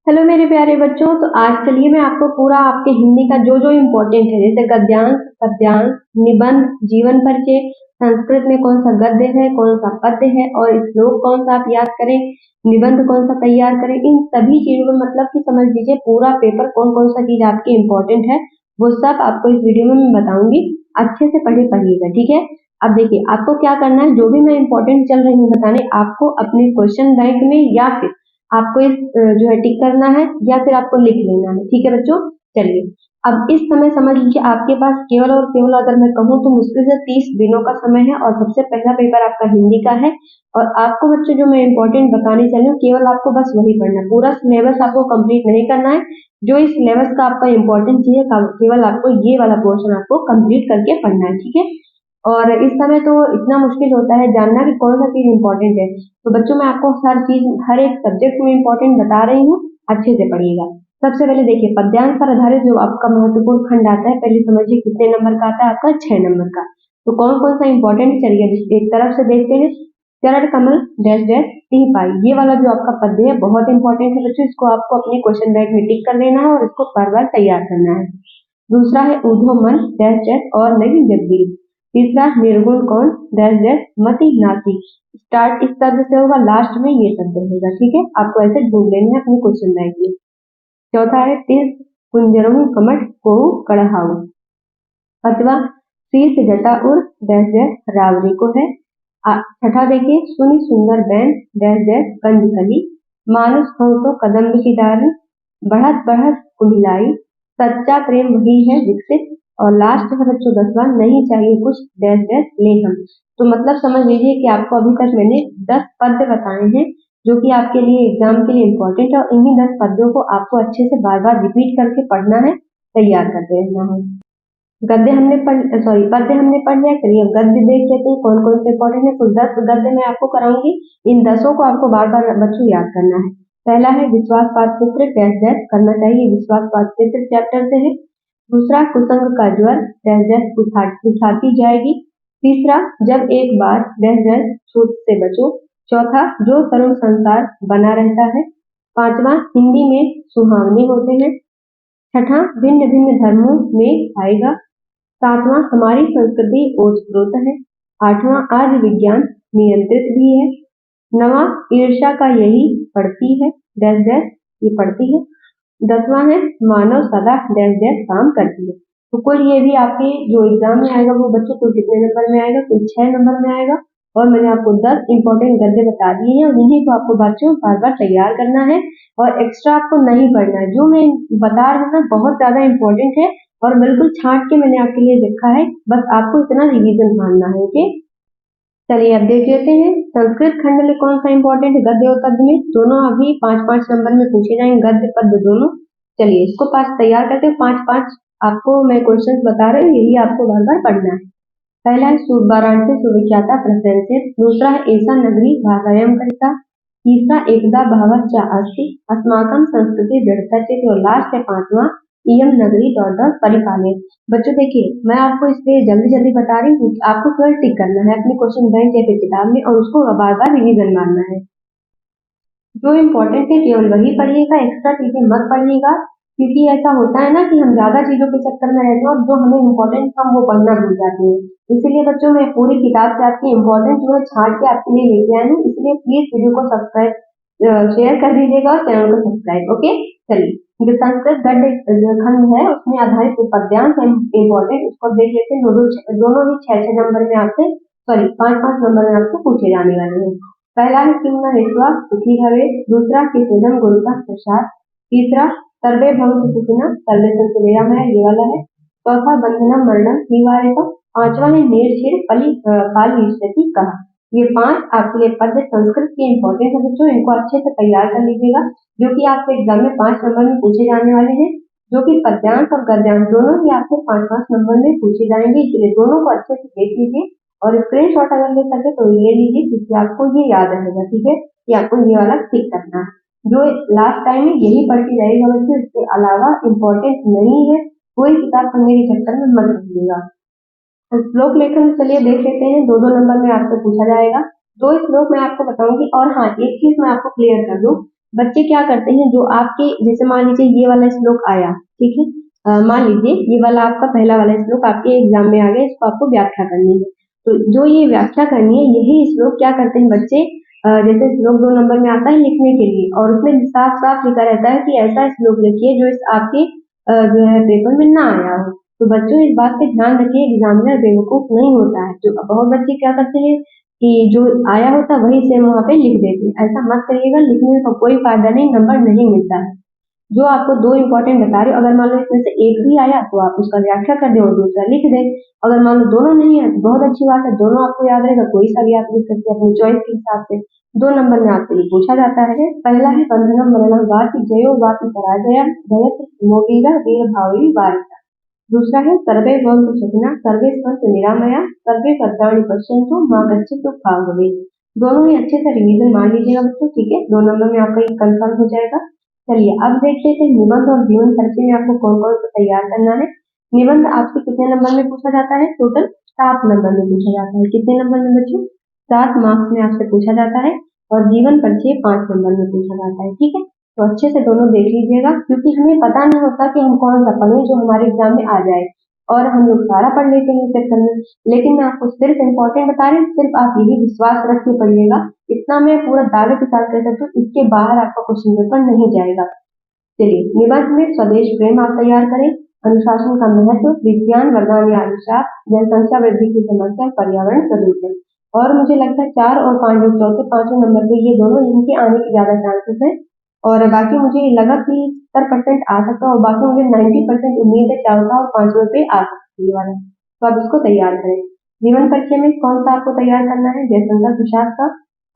Hello मेरे प्यारे बच्चों। तो आज चलिए मैं आपको पूरा आपके हिंदी का जो जो इम्पोर्टेंट है, जैसे गद्यांश, पद्यांश, निबंध, जीवन परिचय, संस्कृत में कौन सा गद्य है, कौन सा पद्य है और श्लोक कौन सा आप याद करें, निबंध कौन सा तैयार करें, इन सभी चीजों में मतलब कि समझ लीजिए पूरा पेपर कौन कौन सा चीज आपकी इम्पोर्टेंट है वो सब आपको इस वीडियो में मैं बताऊंगी। अच्छे से पढ़िएगा, ठीक है। अब देखिए आपको क्या करना है, जो भी मैं इम्पोर्टेंट चल रही हूँ बताने, आपको अपने क्वेश्चन बैंक में या फिर आपको इस जो है टिक करना है या फिर आपको लिख लेना है, ठीक है बच्चों। चलिए अब इस समय समझ लीजिए आपके पास केवल और केवल अगर मैं कहूँ तो मुश्किल से 30 दिनों का समय है और सबसे पहला पेपर आपका हिंदी का है। और आपको बच्चों जो मैं इम्पोर्टेंट बताने चली हूँ केवल आपको बस वही पढ़ना है, पूरा सिलेबस आपको कंप्लीट नहीं करना है। जो इस सिलेबस का आपका इम्पोर्टेंट चीज है केवल आपको ये वाला पोर्शन आपको कंप्लीट करके पढ़ना है, ठीक है। और इस समय तो इतना मुश्किल होता है जानना कि कौन सा चीज इम्पोर्टेंट है। तो बच्चों मैं आपको हर चीज हर एक सब्जेक्ट में इम्पोर्टेंट बता रही हूँ, अच्छे से पढ़िएगा। सबसे पहले देखिए पद्यांश पर आधारित जो आपका महत्वपूर्ण खंड आता है, पहले समझिए कितने नंबर का आता है, आपका 6 नंबर का। तो कौन कौन सा इम्पोर्टेंट, चलिए एक तरफ से देखते हैं। चरण कमल डैश डैश सिंह पाई, ये वाला जो आपका पद्य है बहुत इंपॉर्टेंट है बच्चों, इसको आपको अपने क्वेश्चन बैंक में टिक कर लेना है और इसको बार बार तैयार करना है। दूसरा है ऊधो मन डैश डैश और नहीं जगदीश। तीसरा निर्गुण कौन डैश डैश मति नासी। स्टार्ट इस शब्द से होगा, लास्ट में ये शब्द रहेगा, ठीक है। आपको ऐसे ढूंढ लेना है अपने क्वेश्चन बैंक में। चौथा है तीस कुंजरहु कमठ को कड़हाऊ। पांचवा शीर्ष जटा उर डैश डैश रावरी को है। छठा देखिए सुनि सुंदर बैन डैश डैश कंज कली। मानुष हो तो कदम की डाली, बढ़त बढ़त कुमिलाई। सच्चा प्रेम वही है विकसित। और लास्ट है बच्चों 10वां, नहीं चाहिए कुछ डैश डैश ले हम। तो मतलब समझ लीजिए कि आपको अभी तक मैंने 10 पद्य बताए हैं जो कि आपके लिए एग्जाम के लिए इम्पोर्टेंट है, और इन्हीं 10 पद्यों को आपको अच्छे से बार बार रिपीट करके पढ़ना है, तैयार करते रहना है। गद्य हमने पद्य हमने पढ़ लिया। चलिए अब गद्य देख लेते हैं कौन कौन से इंपॉर्टेंट है। तो 10 गद्य मैं आपको कराऊंगी, इन 10 को आपको बार बार बच्चों याद करना है। पहला है विश्वास पाठचित्र डैश डैश करना चाहिए, विश्वास पाठचित्र चैप्टर से है। दूसरा कुसंग का ज्वर डैश डैश उठाती जाएगी। तीसरा जब एक बार डैश डैश छूत से बचो। चौथा जो तरुण संसार बना रहता है। पांचवा हिंदी में सुहावने होते हैं। छठा भिन्न भिन्न धर्मों में आएगा। सातवां हमारी संस्कृति ओतप्रोत है। आठवां आज विज्ञान नियंत्रित भी है। नवा ईर्ष्या का यही पड़ती है डैश डैश, ये पड़ती है। 10वां है मानव सदा डैश डैश काम करती है। तो कुल ये भी आपके जो एग्जाम में आएगा वो बच्चों कुल कितने नंबर में आएगा, कुल 6 नंबर में आएगा। और मैंने आपको 10 इंपॉर्टेंट गद्य बता दिए हैं, उन्हीं को आपको बच्चों बार बार तैयार करना है और एक्स्ट्रा आपको नहीं पढ़ना है। जो मैं बता रही हूँ ना बहुत ज्यादा इंपॉर्टेंट है और बिल्कुल छांट के मैंने आपके लिए रखा है, बस आपको इतना रिवीजन मानना है, ओके। चलिए अब देख लेते हैं संस्कृत खंड में कौन सा इंपॉर्टेंट है। गद्य और पद्य में दोनों अभी 5-5 नंबर में पूछे जाएंगे, गद्य पद्य दोनों। चलिए इसको पास तैयार करते हैं, 5-5 आपको मैं क्वेश्चन बता रही हूँ, यही आपको बार बार पढ़ना है। पहला है वाराणसी सुविख्याता प्रशंसित। दूसरा है ऐसा नगरी भाषायाम करिता। तीसरा एकदा बहवच्चा अस्ति अस्माकं संस्कृति दृढ़ता। और लास्ट है 5वां इयम नगरी डॉट डॉट परिपाले। बच्चों देखिए मैं आपको इसलिए जल्दी जल्दी बता रही हूँ, आपको केवल टिक करना है अपने क्वेश्चन बैंक या फिर किताब में और उसको बार बार रिवीजन मारना है। जो इम्पोर्टेंट है केवल वही पढ़िएगा, एक्स्ट्रा चीजें मत पढ़िएगा, क्योंकि ऐसा होता है ना कि हम ज्यादा चीजों के चक्कर में रहते हैं और जो हमें इम्पोर्टेंट हम वो पढ़ना भूल जाते हैं। इसीलिए बच्चों मैं पूरी किताब से आपकी इम्पोर्टेंट जो है छाट के आपके लिए लेके आई हूँ, इसलिए प्लीज वीडियो को सब्सक्राइब शेयर कर दीजिएगा और चैनल को सब्सक्राइब, ओके। चलिए जो संस्कृत गद्य खंड है उसमें आधारित जो पद्यांश है इम्पोर्टेंट, उसको देख लेते हैं। दोनों ही 6-6 नंबर में आपसे, सॉरी 5-5 नंबर में आपसे पूछे जाने वाले हैं। पहला है किम न हित्वा सुखी भवे। दूसरा किसुदम गुरुता प्रसाद। तीसरा सर्वे भवन्तु सुखिनः सर्वे सन्तु निरामया, ये वाला है। चौथा बंधनम मरणम निवारयः। पांचवा है निर्छिर पालिष्यति कहा। ये 5 आपके लिए पद्य संस्कृत के इंपॉर्टेंट है बच्चों, इनको अच्छे से तैयार कर लीजिएगा, जो कि आपके एग्जाम में 5 नंबर में पूछे जाने वाले हैं। जो कि पद्यांश और गद्यांश दोनों ही आपसे 5-5 नंबर में पूछे जाएंगे, इसलिए दोनों को अच्छे से देख लीजिए और स्क्रीनशॉट अगर ले सके तो ले लीजिए, क्योंकि आपको ये याद रहेगा, ठीक है, कि आपको ये वाला टिक करना है। जो लास्ट टाइम है यही पढ़ती रहेगा बच्चों, इसके अलावा इम्पोर्टेंट नहीं है, कोई किताब पढ़ने के चक्कर में मत रहिएगा। श्लोक लेखन चलिए देख लेते हैं, 2-2 नंबर में आपसे पूछा जाएगा। 2 श्लोक मैं आपको बताऊंगी। और हाँ एक चीज मैं आपको क्लियर कर दूं, बच्चे क्या करते हैं, जो आपके जैसे मान लीजिए ये वाला श्लोक आया, ठीक है, मान लीजिए ये वाला आपका पहला वाला श्लोक आपके एग्जाम में आ गया, इसको आपको व्याख्या करनी है। तो जो ये व्याख्या करनी है, यही श्लोक क्या करते हैं बच्चे, जैसे श्लोक 2 नंबर में आता है लिखने के लिए, और उसमें साफ साफ लिखा रहता है कि ऐसा श्लोक लिखिए जो इस आपके जो है पेपर में ना आया हो। तो बच्चों इस बात पे ध्यान रखिए, एग्जामिनर बेवकूफ नहीं होता है। जो बहुत बच्चे क्या करते हैं कि जो आया होता है वही सेम वहां पे लिख देते हैं, ऐसा मत करिएगा, लिखने का कोई फायदा नहीं, नंबर नहीं मिलता है। जो आपको दो इंपॉर्टेंट बता रहे हो, अगर मान लो इसमें से एक भी आया तो आप उसका व्याख्या कर दें और दूसरा लिख दें। अगर मान लो दोनों नहीं है तो बहुत अच्छी बात है, दोनों आपको याद रहेगा, कोई सा भी आप लिख सकते हैं अपनी चॉइस के हिसाब से। 2 नंबर में आपसे ये पूछा जाता है, पहला है बंधनम मरणम वाति जयो वाति पराजया भयत मोगीरा वीर भावी वारिता। दूसरा है सर्वे भवन्तु सुखिनः सर्वे सन्तु निरामया सर्वे भद्राणि पश्यन्तु मां कश्चित् दुःख भाग् भवेत्। दोनों ही अच्छे से रिवीजन मान लीजिएगा बच्चों, ठीक है, 2 नंबर में आपका ये कंफर्म हो जाएगा। चलिए अब देख लेते हैं निबंध और जीवन परिचय में आपको कौन कौन सा तैयार करना है। निबंध आपसे कितने नंबर में पूछा जाता है, टोटल 7 नंबर में पूछा जाता है। कितने नंबर में बच्चों, 7 मार्क्स में आपसे पूछा जाता है। और जीवन परिचय 5 नंबर में पूछा जाता है, ठीक है। तो अच्छे से दोनों देख लीजिएगा, क्योंकि हमें पता नहीं होता कि हम कौन सा पढ़ें जो हमारे एग्जाम में आ जाए, और हम लोग सारा पढ़ लेते हैं इस चक्कर में। लेकिन मैं आपको सिर्फ इम्पोर्टेंट बता रही हूँ, सिर्फ आप यही विश्वास रख के पढ़िएगा, इतना मैं पूरा दावे के साथ कह सकती हूँ, इसके बाहर आपका क्वेश्चन पेपर नहीं जाएगा। चलिए निबंध में स्वदेश प्रेम आप तैयार करें, अनुशासन का महत्व, विज्ञान वरदान या अभिशाप, जनसंख्या वृद्धि की समस्या, पर्यावरण प्रदूषण। और मुझे लगता है 4 और 5 जो चौथे 5वें नंबर पे ये दोनों इनके आने के ज्यादा चांसेस है। और बाकी मुझे लगा कि 70% आ सकता है, और बाकी मुझे 90% उम्मीद है 4 और 5वें पे आ सकती है वाला। तो आप इसको तैयार करें। जीवन परिचय में कौन सा आपको तैयार करना है, जयशंकर प्रसाद का,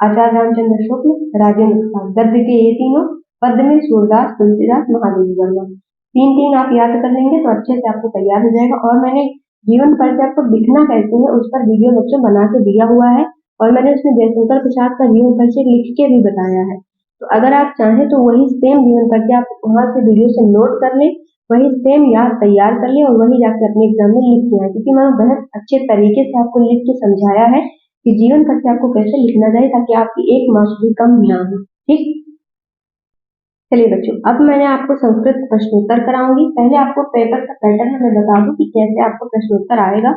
आचार्य रामचंद्र शुक्ल, राजेंद्र प्रसाद, गद्य के ये तीनों, पद्य में सूरदास, तुलसीदास, महादेवी वर्मा। 3-3 आप याद कर लेंगे तो अच्छे से आपको तैयार हो जाएगा। और मैंने जीवन परिचय आपको लिखना कैसे है उस पर वीडियो बच्चों बना के दिया हुआ है, और मैंने उसमें जयशंकर प्रसाद का जीवन परिचय लिख के भी बताया है। तो अगर आप चाहें तो वही सेम जीवन परिचय आप वहां से वीडियो से नोट कर लें, वही सेम याद तैयार कर लें और वही जाके अपने एग्जाम में लिख के आए, क्योंकि मैंने बहुत अच्छे तरीके से आपको लिख के समझाया है कि जीवन परिचय आपको कैसे लिखना चाहिए, ताकि आपकी 1 मार्क्स भी कम ना हो, ठीक। चलिए बच्चों, अब मैंने आपको संस्कृत प्रश्नोत्तर कराऊंगी। पहले आपको पेपर का पैटर्न मैं बता दूं कि कैसे आपको प्रश्नोत्तर आएगा।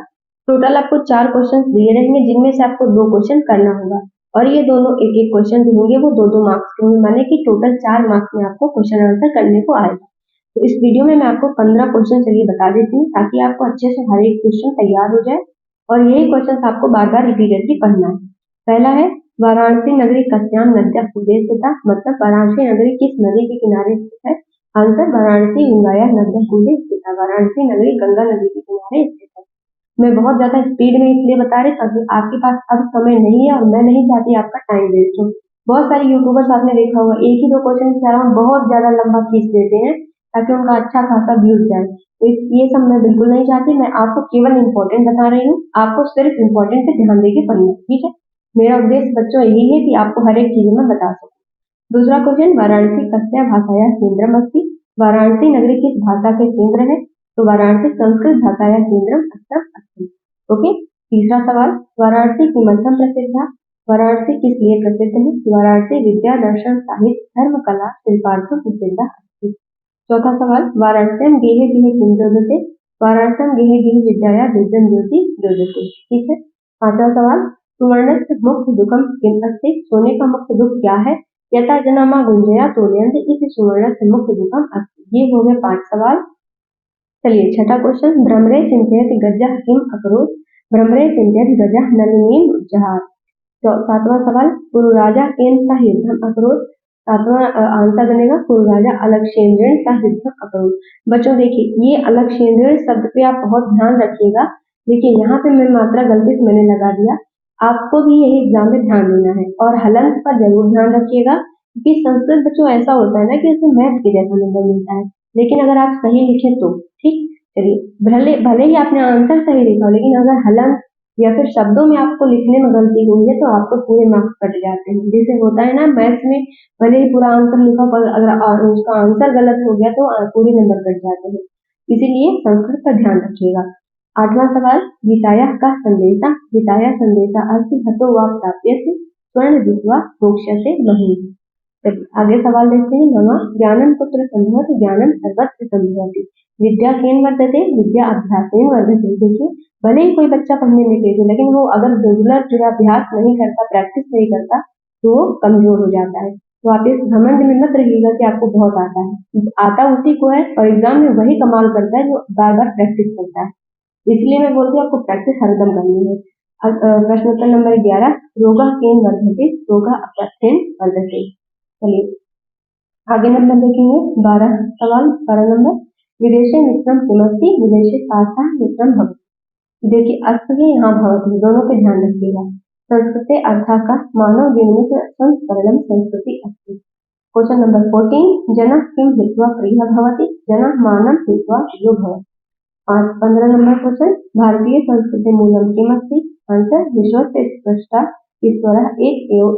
टोटल आपको 4 क्वेश्चन दिए रहेंगे, जिनमें से आपको 2 क्वेश्चन करना होगा, और ये दोनों एक एक क्वेश्चन जो होंगे वो 2-2 मार्क्स के होंगे, माने कि टोटल 4 मार्क्स में आपको क्वेश्चन आंसर करने को आएगा। तो इस वीडियो में मैं आपको 15 क्वेश्चन चलिए बता देती हूँ, ताकि आपको अच्छे से हर एक क्वेश्चन तैयार हो जाए, और यही क्वेश्चन आपको बार बार रिपीटेडली पढ़ना है। पहला है, वाराणसी नगरी कस्याम नद्या कूले स्थित, मतलब वाराणसी नगरी किस नदी के किनारे स्थित है। आंसर, वाराणसी गंगाया नद्या कूले स्थित, वाराणसी नगरी गंगा नदी के किनारे स्थित है। मैं बहुत ज्यादा स्पीड में इसलिए बता रही ताकि आपके पास अब समय नहीं है, और मैं नहीं चाहती आपका टाइम वेस्ट हो। बहुत सारे यूट्यूबर्स आपने देखा होगा एक ही 2 क्वेश्चन के अराउंड बहुत ज्यादा लंबा खींच देते हैं, ताकि उनका अच्छा खासा व्यूज जाए। तो ये सब मैं बिल्कुल नहीं चाहती, मैं आपको केवल इंपॉर्टेंट बता रही हूँ, आपको सिर्फ इंपॉर्टेंट पे ध्यान देके पढ़ना है, ठीक है। मेरा उद्देश्य बच्चों यही है कि आपको हर एक चीज में बता सकूं। दूसरा क्वेश्चन, वाराणसी कस्या भाषाया केंद्रम अस्ति, वाराणसी नगरी किस भाषा के केंद्र है। तो वाराणसी संस्कृत भाषाया केंद्रम अस्ति। ओके। तीसरा सवाल, वाराणसी किमर्थम प्रसिद्ध, वाराणसी किस लिए प्रसिद्ध है। वाराणसी विद्या दर्शन साहित्य धर्म कला शिल्पार्थम प्रसिद्ध अस्ति। चौथा सवाल, वाराणस्यम गेहे गेहे किंजोदते, वाराणस्यम गेहे गेहे विद्याया विद्यम ज्योति ज्योतिषे, ठीक है। पांचवा सवाल, सुवर्णस्य मुक्त दुखम किम अस्ति, सोने का मुक्त दुख क्या है। यथा जनमा गुंजया तोल्यन्ते इति सुवर्णस्य मुक्त दुखम अस्ति। ये हो गए 5 सवाल। चलिए छठा क्वेश्चन, भ्रमरे चिंतयति गजः किम अकरोत्, भ्रमरे चिंतयति गजः नलिनीम जहार। तो 7वां सवाल, कुरु राजा केन सह युद्धम अकरोत्, 7वां आंसर बनेगा कुरु राजा अलक्षेन्द्रेण सह युद्धम अकरोत्। बच्चों देखिए ये अलक्षेन्द्रेण शब्द पे आप बहुत ध्यान रखिएगा। देखिए यहाँ पे मैं मात्रा गलती से मैंने लगा दिया, आपको भी यही एग्जाम में ध्यान देना है, और हलंत पर जरूर ध्यान रखिएगा, क्योंकि संस्कृत बच्चों ऐसा होता है ना कि उसमें मैथ के जैसा नंबर मिलता है, लेकिन अगर आप सही लिखे तो, ठीक। चलिए, भले भले ही आपने आंसर सही लिखा हो, लेकिन अगर हलंत या फिर शब्दों में आपको लिखने में गलती हुई है तो आपको पूरे मार्क्स कट जाते हैं। जैसे होता है ना मैथ्स में, भले ही पूरा आंसर लिखा पर अगर उसका आंसर गलत हो गया तो पूरे नंबर कट जाते हैं। इसीलिए संस्कृत का ध्यान रखिएगा। 8वां सवाल, गीताया का संदेशा, गीताया संदेशा अस्ति हतो वा प्राप्यस्य स्वर्ण जित्वा मोक्ष्यसे महीः। चलिए आगे सवाल देखते हैं। नवा ज्ञानं कुत्र संभवति ज्ञानं सर्वत्र संभवति विद्या केन वर्धते विद्या अभ्यासेन वर्धते। देखिए भले ही कोई बच्चा पढ़ने में तेज है लेकिन वो अगर रेगुलर जो है अभ्यास नहीं करता, प्रैक्टिस नहीं करता तो वो कमजोर हो जाता है। तो आप इस घमंड में मत रहिएगा कि आपको बहुत आता है, आता उसी को है और एग्जाम में वही कमाल करता है जो बार बार प्रैक्टिस करता है। इसलिए मैं बोलती हूँ आपको प्रैक्टिस हरदम करनी है। प्रश्न उत्तर नंबर 11 रोगा केन वर्धते रोगा अभ्यासेन वर्धते। चलिए आगे नंबर देखेंगे 12 सवाल 12 नंबर विदेशे मित्रम किमस्ति विदेशे सार्थः मित्रम भवति। देखिए अस्त है यहाँ भवति, दोनों पे ध्यान रखिएगा। संस्कृते अर्थः का मानव जीवन संस्करणम संस्कृति अस्ति। क्वेश्चन नंबर 14 जनः किम हित्वा प्रियः भवति जनः मानं हित्वा प्रियो भवति। 15 नंबर क्वेश्चन भारतीय संस्कृति मूलम किमस्ति आंसर विश्वस्य स्पष्टा ईश्वरः एक एव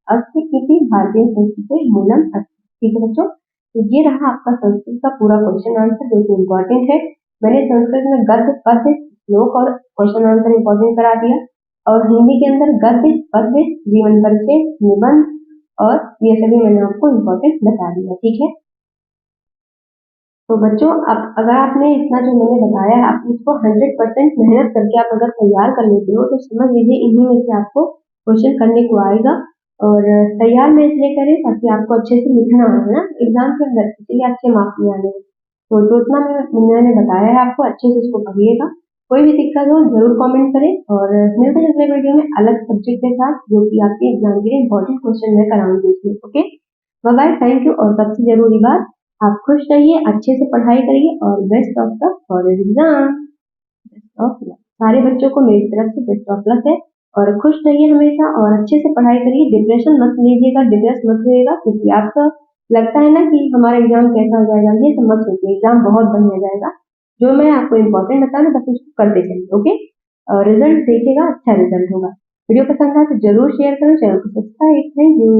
अस्ति इति भारतीय संस्कृति मूलम अस्ति। ठीक है बच्चों, तो ये रहा आपका संस्कृत का पूरा क्वेश्चन आंसर जो कि इम्पोर्टेंट है। मैंने संस्कृत में गद्य पद्य श्लोक और क्वेश्चन आंसर इम्पोर्टेंट करा दिया और हिंदी के अंदर गद्य पद्य जीवन परिचय निबंध और ये सभी मैंने आपको इम्पोर्टेंट बता दिया। ठीक है, तो बच्चों अब अगर आपने इतना जो मैंने बताया है आप इसको 100% मेहनत करके आप अगर तैयार कर लेते हो तो समझ लीजिए इन्हीं में से आपको क्वेश्चन करने को आएगा। और तैयार मैं इसलिए करें ताकि आपको अच्छे से लिखना हो ना एग्जाम के अंदर, इसलिए अच्छे मार्क्स भी आने। तो जो इतना मैंने बताया है आपको अच्छे से इसको पढ़िएगा। कोई भी दिक्कत हो जरूर कमेंट करें और मिलते हैं अगले वीडियो में अलग सब्जेक्ट के साथ जो कि आपके एग्जाम के लिए इम्पोर्टेंट क्वेश्चन मैं कराऊंगी उसमें। Okay bye bye, thank you. और सबसे जरूरी बात आप खुश रहिए, अच्छे से पढ़ाई करिए और best of luck for exam. Best of luck सारे बच्चों को मेरी तरफ से बेस्ट ऑफ लक है और खुश रहिए हमेशा और अच्छे से पढ़ाई करिए। डिप्रेशन मत लीजिएगा, डिप्रेस मत होइएगा क्योंकि आपका लगता है ना कि हमारा एग्जाम कैसा हो जाएगा, ये सब मत सोचिए, एग्जाम बहुत बढ़िया जाएगा। जो मैं आपको इम्पोर्टेंट बता रहा हूँ बस उसको करते चलिए। ओके रिजल्ट देखिएगा, अच्छा रिजल्ट होगा। वीडियो पसंद आए तो जरूर शेयर करें, चैनल को सब्सक्राइब। Thank you.